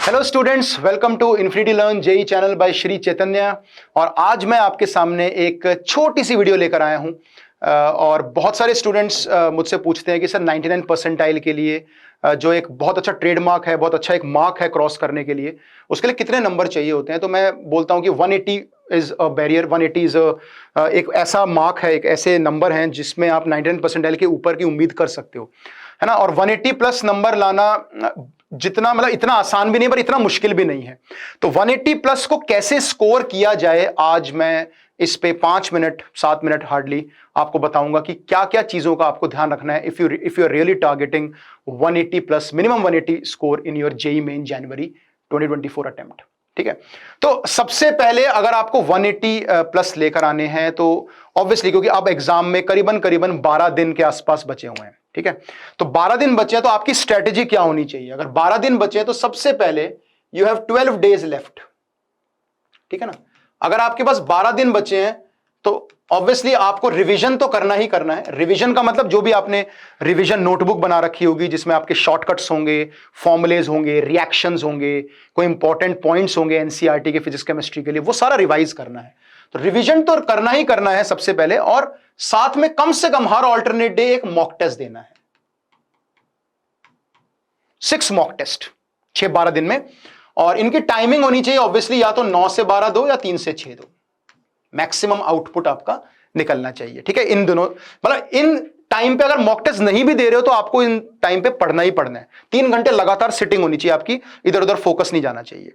Hello students, welcome to infinity learn JEE channel by Shri Chaitanya. और आज मैं आपके सामने एक छोटी सी वीडियो लेकर आया हूं। और बहुत सारे स्टूडेंट्स मुझसे पूछते हैं कि सर 99 परसेंटाइल के लिए जो एक बहुत अच्छा ट्रेडमार्क है, बहुत अच्छा एक मार्क है क्रॉस करने के लिए, उसके लिए कितने नंबर चाहिए होते हैं। तो मैं बोलता हूं कि 180 इज अ बैरियर। 180 इज एक ऐसा मार्क है, एक ऐसे नंबर हैं जिसमें आप 99 परसेंटाइल के ऊपर की उम्मीद कर सकते हो, है ना। और 180 प्लस नंबर लाना जितना मतलब इतना आसान भी नहीं पर इतना मुश्किल भी नहीं है। तो 180 प्लस को कैसे स्कोर किया जाए, आज मैं इस पे 5 मिनट 7 मिनट हार्डली आपको बताऊंगा कि क्या क्या चीजों का आपको ध्यान रखना है if you are really targeting 180 plus, minimum 180 score in your JEE Main January 2024 attempt. ठीक है, तो सबसे पहले अगर आपको 180 प्लस लेकर आने हैं तो ऑब्वियसली, क्योंकि अब एग्जाम में करीबन 12 दिन के आसपास बचे हुए हैं। ठीक है, तो 12 दिन बचे हैं तो आपकी स्ट्रेटेजी क्या होनी चाहिए। अगर 12 दिन बचे हैं तो सबसे पहले यू हैव 12 डेज लेफ्ट। ठीक है ना, अगर आपके पास 12 दिन बचे हैं तो ऑब्वियसली आपको रिवीजन तो करना ही करना है। रिवीजन का मतलब जो भी आपने रिवीजन नोटबुक बना रखी होगी जिसमें आपके शॉर्टकट्स होंगे, फॉर्मुलेज होंगे, रिएक्शंस होंगे, कोई इंपॉर्टेंट पॉइंट्स होंगे एनसीईआरटी के फिजिक्स केमिस्ट्री के लिए, वो सारा रिवाइज करना है। तो रिवीजन तो करना ही करना है सबसे पहले, और साथ में कम से कम हर ऑल्टरनेट डे एक मॉक टेस्ट देना है। 6 मॉक टेस्ट 6-12 दिन में, और इनकी टाइमिंग होनी चाहिए ऑब्वियसली या तो 9 से 12 दो या 3 से 6 दो। मैक्सिमम आउटपुट आपका निकलना चाहिए। ठीक है, इन दोनों मतलब इन टाइम पे अगर मॉक टेस्ट नहीं भी दे रहे हो तो आपको इन टाइम पे पढ़ना ही पढ़ना है। 3 घंटे लगातार सिटिंग होनी चाहिए आपकी, इधर उधर फोकस नहीं जाना चाहिए।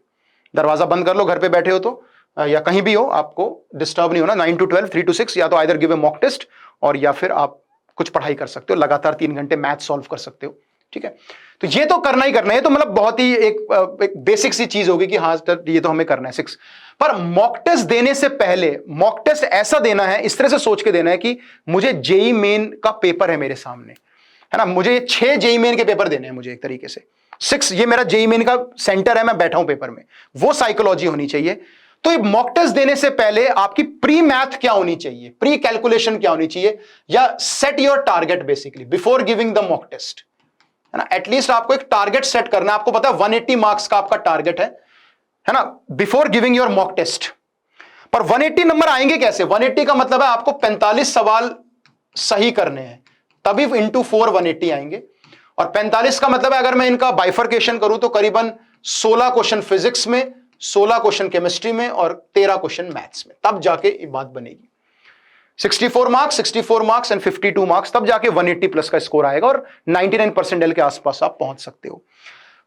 दरवाजा बंद कर लो घर पे बैठे हो तो, या कहीं भी हो, आपको डिस्टर्ब नहीं होना। 9 to 12, 3 to 6, या तो either give a mock test और या फिर आप कुछ पढ़ाई कर सकते हो, लगातार 3 घंटे मैथ सॉल्व कर सकते हो। ठीक है, तो ये तो करना ही करना है। तो मतलब बहुत ही एक बेसिक सी चीज होगी कि हाँ ये तो हमें करना है 6। पर मॉक टेस्ट देने से पहले मॉक टेस्ट ऐसा देना है, इस तरह से सोच के देना है कि मुझे जेई मेन का पेपर है मेरे सामने, है ना। मुझे 6 जेई मेन के पेपर देने हैं मुझे, एक तरीके से 6 ये मेरा जेई मेन का सेंटर है, मैं बैठा हूं पेपर में, वो साइकोलॉजी होनी चाहिए। तो ये मॉक टेस्ट देने से पहले आपकी प्री मैथ क्या होनी चाहिए, प्री कैलकुलेशन क्या होनी चाहिए, या set your target basically before giving the mock test, है ना। एटलीस्ट आपको एक टारगेट सेट करना है। आपको पता है 180 मार्क्स का आपका टारगेट है ना, before giving your mock test. पर 180 नंबर आएंगे कैसे? 180 का मतलब है आपको 45 सवाल सही करने हैं, तभी इंटू 4 180 आएंगे। और 45 का मतलब है अगर मैं इनका बाइफर्केशन करूं तो करीबन 16 क्वेश्चन फिजिक्स में, 16 क्वेश्चन केमिस्ट्री में और 13 क्वेश्चन मैथ्स में, तब जाके ये बात बनेगी। 64 मार्क्स एंड 52 मार्क्स, तब जाके 180 प्लस का स्कोर आएगा और 99 परसेंटाइल के आसपास आप पहुंच सकते हो।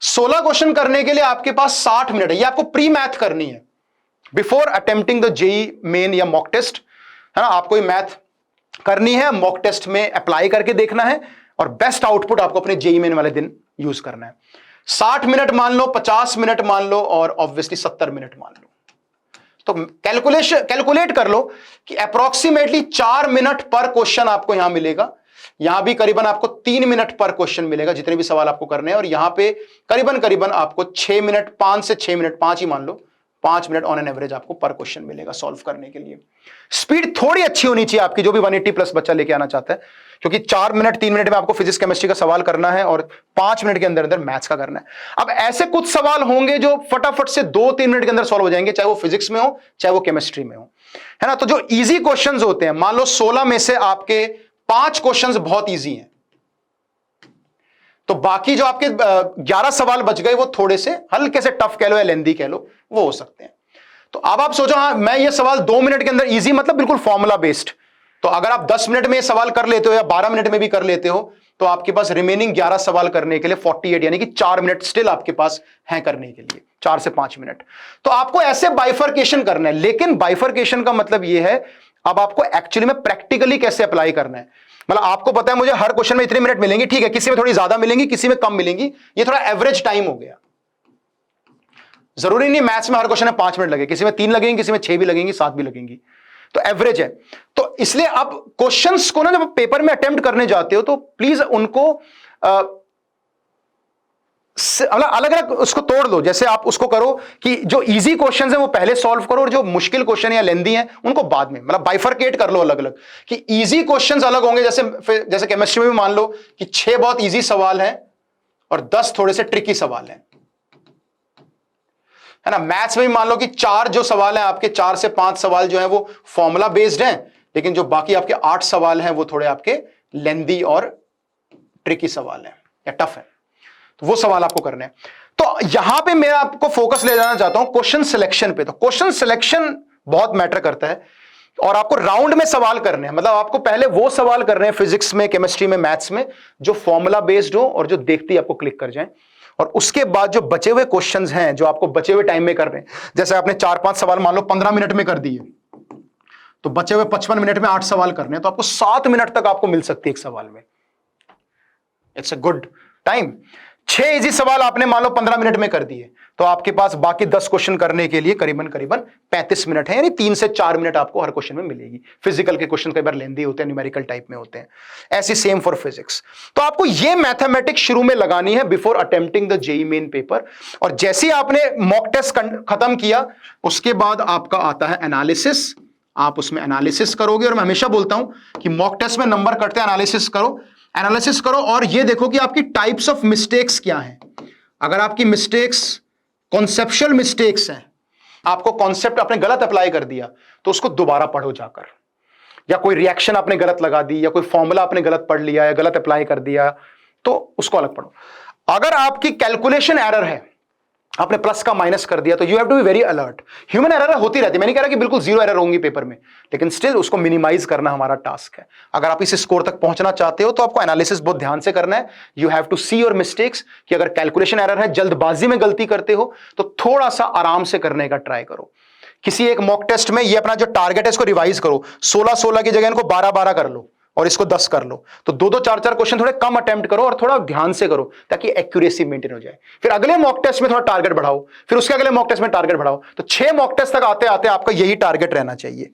16 क्वेश्चन करने के लिए आपके पास 60 मिनट है। ये आपको प्री मैथ करनी है before attempting the JEE Main या मॉक टेस्ट, है ना। आपको ये मैथ करनी है, मॉक टेस्ट में अप्लाई करके देखना है और बेस्ट आउटपुट आपको अपने जेई मेन वाले दिन यूज करना है। 60 मिनट मान लो, 50 मिनट मान लो और ऑब्वियसली 70 मिनट मान लो। तो कैलकुलेट कर लो कि अप्रोक्सीमेटली 4 मिनट पर क्वेश्चन आपको यहां मिलेगा। यहां भी करीबन आपको 3 मिनट पर क्वेश्चन मिलेगा जितने भी सवाल आपको करने हैं, और यहां पे करीबन आपको 6 मिनट, 5 से 6 मिनट, 5 ही मान लो, 5 मिनट ऑन एन एवरेज आपको पर क्वेश्चन मिलेगा सॉल्व करने के लिए। स्पीड थोड़ी अच्छी होनी चाहिए आपकी, जो भी 180 प्लस बच्चा लेके आना चाहता है, क्योंकि 4 मिनट 3 मिनट में आपको फिजिक्स केमिस्ट्री का सवाल करना है और 5 मिनट के अंदर अंदर मैथ्स का करना है। अब ऐसे कुछ सवाल होंगे जो फटाफट से 2-3 मिनट के अंदर सॉल्व हो जाएंगे, चाहे वो फिजिक्स में हो चाहे वो केमिस्ट्री में हो, है ना। तो जो इजी क्वेश्चंस होते हैं, मान लो 16 में से आपके 5 क्वेश्चंस बहुत इजी हैं, तो बाकी जो आपके 11 सवाल बच गए वो थोड़े से हल्के से टफ कह लो या लेंदी कह लो, वो हो सकते हैं। तो अब आप सोचो, हाँ मैं ये सवाल 2 मिनट के अंदर इजी मतलब बिल्कुल फॉर्मूला बेस्ड, तो अगर आप 10 मिनट में ये सवाल कर लेते हो या 12 मिनट में भी कर लेते हो तो आपके पास रिमेनिंग 11 सवाल करने के लिए 48 यानी कि 4 मिनट स्टिल आपके पास हैं करने के लिए, 4 से 5 मिनट। तो आपको ऐसे बाइफर्केशन करना है, लेकिन बाइफर्केशन का मतलब यह है अब आपको एक्चुअली में प्रैक्टिकली कैसे अप्लाई करना है। मतलब आपको पता है मुझे हर क्वेश्चन में इतने मिनट मिलेंगे, ठीक है, किसी में थोड़ी ज्यादा मिलेंगी, किसी में कम मिलेंगी, ये थोड़ा एवरेज टाइम हो गया। जरूरी नहीं मैथ्स में हर क्वेश्चन में 5 मिनट लगे, किसी में 3 लगेंगे, किसी में 6 भी लगेंगी, 7 भी लगेंगी, तो एवरेज है। तो इसलिए अब क्वेश्चंस को ना जब पेपर में अटेम्प्ट करने जाते हो तो प्लीज उनको अलग अलग उसको तोड़ दो। जैसे आप उसको करो कि जो इजी क्वेश्चंस हैं वो पहले सॉल्व करो और जो मुश्किल क्वेश्चन या लेंदी हैं उनको बाद में, मतलब बाइफरकेट कर लो अलग अलग, कि इजी क्वेश्चंस अलग होंगे। जैसे केमिस्ट्री में भी मान लो कि 6 बहुत इजी सवाल हैं और 10 थोड़े से ट्रिकी सवाल हैं, है ना। मैथ्स में भी मान लो कि 4 जो सवाल हैं आपके, 4 से 5 सवाल जो है वो फॉर्मूला बेस्ड हैं, लेकिन जो बाकी आपके 8 सवाल हैं वो थोड़े आपके लेंदी और ट्रिकी सवाल हैं या टफ है, तो वो सवाल आपको करने हैं। तो यहां पे मैं आपको फोकस ले जाना चाहता हूं क्वेश्चन सिलेक्शन पे। तो क्वेश्चन सिलेक्शन बहुत मैटर करता है और आपको राउंड में सवाल करने हैं, मतलब आपको पहले वो सवाल करने हैं फिजिक्स में, केमिस्ट्री में, मैथ्स में जो फॉर्मूला बेस्ड हो और जो देखते ही आपको क्लिक कर जाए। और उसके बाद जो बचे हुए क्वेश्चंस हैं जो आपको बचे हुए टाइम में कर रहे हैं, जैसे आपने 4-5 सवाल मान लो 15 मिनट में कर दिए, तो बचे हुए 55 मिनट में 8 सवाल करने हैं, तो आपको 7 मिनट तक आपको मिल सकती है एक सवाल में। It's a good time. 6 easy सवाल आपने मान लो 15 मिनट में कर दिए, तो आपके पास बाकी 10 क्वेश्चन करने के लिए करीबन 35 मिनट है, यानी 3 से 4 मिनट आपको हर क्वेश्चन में मिलेगी। फिजिकल के क्वेश्चन कई बार लेंदी होते हैं, न्यूमेरिकल टाइप में होते हैं, ऐसे सेम फॉर फिजिक्स। तो आपको ये मैथमेटिक्स शुरू में लगानी है before attempting the JEE main paper. और जैसे ही आपने मॉक टेस्ट खत्म किया, उसके बाद आपका आता है एनालिसिस। आप उसमें एनालिसिस करोगे, और मैं हमेशा बोलता हूं कि मॉक टेस्ट में नंबर कटते हैं, एनालिसिस करो और ये देखो कि आपकी टाइप्स ऑफ मिस्टेक्स क्या हैं। अगर आपकी मिस्टेक्स कॉन्सेप्चुअल मिस्टेक्स हैं, आपको कॉन्सेप्ट आपने गलत अप्लाई कर दिया, तो उसको दोबारा पढ़ो जाकर, या कोई रिएक्शन आपने गलत लगा दी, या कोई फॉर्मूला आपने गलत पढ़ लिया या गलत अप्लाई कर दिया, तो उसको अलग पढ़ो। अगर आपकी कैलकुलेशन एरर है, आपने प्लस का माइनस कर दिया, तो you have to be very alert. Human error होती रहती है, मैं नहीं कह रहा कि बिल्कुल जीरो एरर होंगी पेपर में, लेकिन स्टिल उसको मिनिमाइज करना हमारा टास्क है। अगर आप इस स्कोर तक पहुंचना चाहते हो तो आपको एनालिसिस बहुत ध्यान से करना है। You have to see your mistakes, कि अगर कैलकुलेशन एरर है, जल्दबाजी में गलती करते हो, तो थोड़ा सा आराम से करने का ट्राई करो। किसी एक मॉक टेस्ट में ये अपना जो टारगेट है इसको रिवाइज करो, 16 की जगह इनको 12 कर लो और इसको 10 कर लो। तो 2-4 क्वेश्चन थोड़े कम अटेम्प्ट करो और थोड़ा ध्यान से करो, ताकि एक्यूरेसी मेंटेन हो जाए। फिर अगले मॉक टेस्ट में थोड़ा टारगेट बढ़ाओ, फिर उसके अगले मॉक टेस्ट में टारगेट बढ़ाओ। तो 6 मॉक टेस्ट तक आते आते आपका यही टारगेट रहना चाहिए।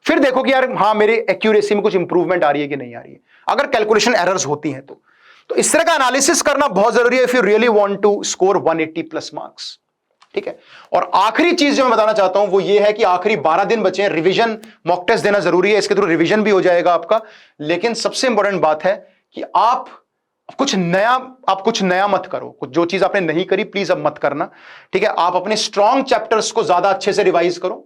फिर देखो कि यार हाँ, मेरी एक्यूरेसी में कुछ इंप्रूवमेंट आ रही है कि नहीं आ रही है, अगर कैलकुलेशन एरर्स होती हैं तो इस तरह का एनालिसिस करना बहुत जरूरी है if you really want to score 180+ marks. ठीक है। और आखिरी चीज जो मैं बताना चाहता हूं वो ये है कि आखिरी 12 दिन बचे हैं, रिवीजन मॉक टेस्ट देना जरूरी है, इसके थ्रू रिवीजन भी हो जाएगा आपका। लेकिन सबसे इंपॉर्टेंट बात है कि आप कुछ नया मत करो। कुछ जो चीज आपने नहीं करी प्लीज अब मत करना। ठीक है। आप अपने स्ट्रॉन्ग चैप्टर्स को ज्यादा अच्छे से रिवाइज करो।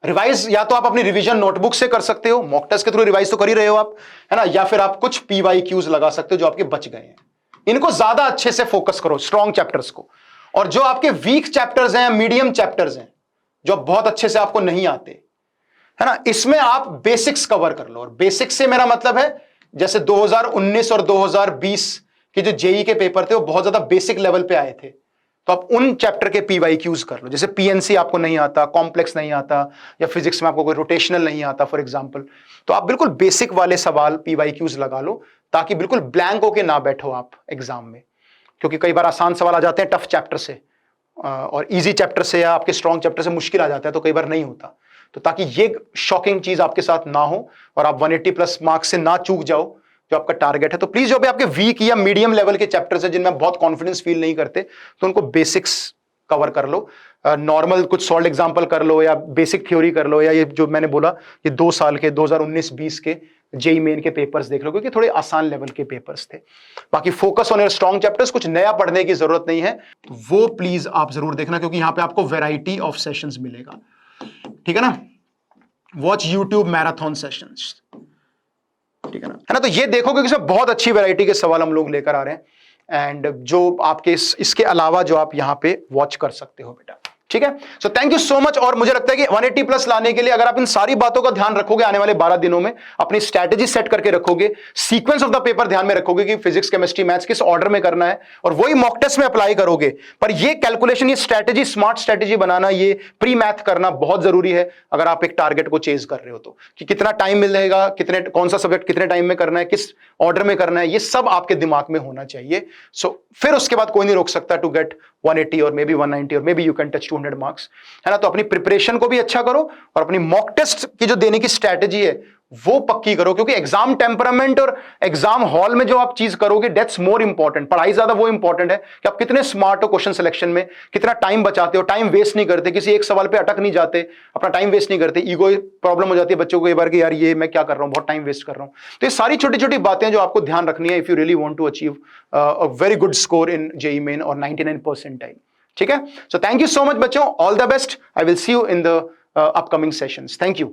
रिवाइज या तो आप अपनी रिवीजन नोटबुक से कर सकते हो, मॉक टेस्ट के थ्रू रिवाइज तो कर ही रहे हो आप, है ना, या फिर आप कुछ PYQs लगा सकते हो जो आपके बच गए हैं। इनको ज्यादा अच्छे से फोकस करो, स्ट्रॉन्ग चैप्टर्स को। और जो आपके वीक चैप्टर्स हैं, मीडियम चैप्टर्स हैं, जो बहुत अच्छे से आपको नहीं आते, है ना, इसमें आप बेसिक्स कवर कर लो। और बेसिक्स से मेरा मतलब है जैसे 2019 और 2020 के जो जेईई के पेपर थे वो बहुत ज्यादा बेसिक लेवल पे आए थे, तो आप उन चैप्टर के PYQs कर लो। जैसे PNC आपको नहीं आता, कॉम्प्लेक्स नहीं आता, या फिजिक्स में आपको कोई रोटेशनल नहीं आता फॉर एग्जांपल, तो आप बिल्कुल बेसिक वाले सवाल PYQs लगा लो, ताकि बिल्कुल ब्लैंक होके ना बैठो आप एग्जाम में। क्योंकि कई बार आसान सवाल आ जाते हैं टफ चैप्टर से, और इजी चैप्टर से या आपके स्ट्रॉन्ग चैप्टर से मुश्किल आ जाता है, तो कई बार नहीं होता। तो ताकि ये शॉकिंग चीज आपके साथ ना हो और आप 180+ मार्क्स से ना चूक जाओ जो आपका टारगेट है, तो प्लीज जो भी आपके वीक या मीडियम लेवल के चैप्टर्स हैं जिनमें बहुत कॉन्फिडेंस फील नहीं करते, तो उनको बेसिक्स कवर कर लो। नॉर्मल कुछ सॉल्व एग्जांपल कर लो, या बेसिक थ्योरी कर लो, या ये जो मैंने बोला ये 2 साल के 2019-20 के जेईई मेन के पेपर्स देख लो, क्योंकि थोड़े आसान लेवल के पेपर्स थे। बाकी focus on your strong chapters, कुछ नया पढ़ने की जरूरत नहीं है, तो वो प्लीज आप जरूर देखना, क्योंकि यहां पे आपको वैरायटी ऑफ सेशंस मिलेगा। ठीक है ना। वॉच यूट्यूब मैराथन सेशंस, ठीक है ना, तो ये देखो क्योंकि इसमें बहुत अच्छी वैरायटी के सवाल हम लोग लेकर आ रहे हैं, एंड जो आपके इसके अलावा जो आप यहां पे वॉच कर सकते हो बेटा। ठीक है। So thank you so much. और मुझे लगता है कि 180+ लाने के लिए अगर आप इन सारी बातों का ध्यान रखोगे, आने वाले 12 दिनों में अपनी स्ट्रैटेजी सेट करके रखोगे, सीक्वेंस ऑफ द पेपर ध्यान में रखोगे कि फिजिक्स, केमिस्ट्री, मैथ्स किस ऑर्डर में करना है, और वही मॉक टेस्ट में अप्लाई करोगे, पर ये कैलकुलेशन, ये स्ट्रैटेजी, स्मार्ट स्ट्रैटेजी बनाना, ये प्री मैथ करना बहुत जरूरी है अगर आप एक टारगेट को चेज कर रहे हो तो। कि कितना टाइम मिलेगा, कौन सा सब्जेक्ट कितने टाइम में करना है, किस ऑर्डर में करना है, ये सब आपके दिमाग में होना चाहिए। सो फिर उसके बाद कोई नहीं रोक सकता टू गेट 180 और मे बी 190 और may be you can touch 200 marks, है ना। तो अपनी प्रिपरेशन को भी अच्छा करो और अपनी मॉक टेस्ट की जो देने की स्ट्रैटेजी है वो पक्की करो, क्योंकि एग्जाम टेम्परामेंट और एग्जाम हॉल में जो आप चीज करोगे दैट्स मोर इंपॉर्टेंट। पढ़ाई ज्यादा वो इंपॉर्टेंट है कि आप कितने स्मार्ट हो क्वेश्चन सिलेक्शन में, कितना टाइम बचाते हो, टाइम वेस्ट नहीं करते, किसी एक सवाल पे अटक नहीं जाते, अपना टाइम वेस्ट नहीं करते। ईगो प्रॉब्लम हो जाती है बच्चों को एक बार कि यार ये मैं क्या कर रहा हूं, बहुत टाइम वेस्ट कर रहा हूं। तो ये सारी छोटी छोटी बातें जो आपको ध्यान रखनी है if you really want to achieve a very good score in JEE Main और 99 परसेंटाइल। ठीक है, so thank you so much बच्चों, all the best. I will see you in the upcoming sessions. Thank you.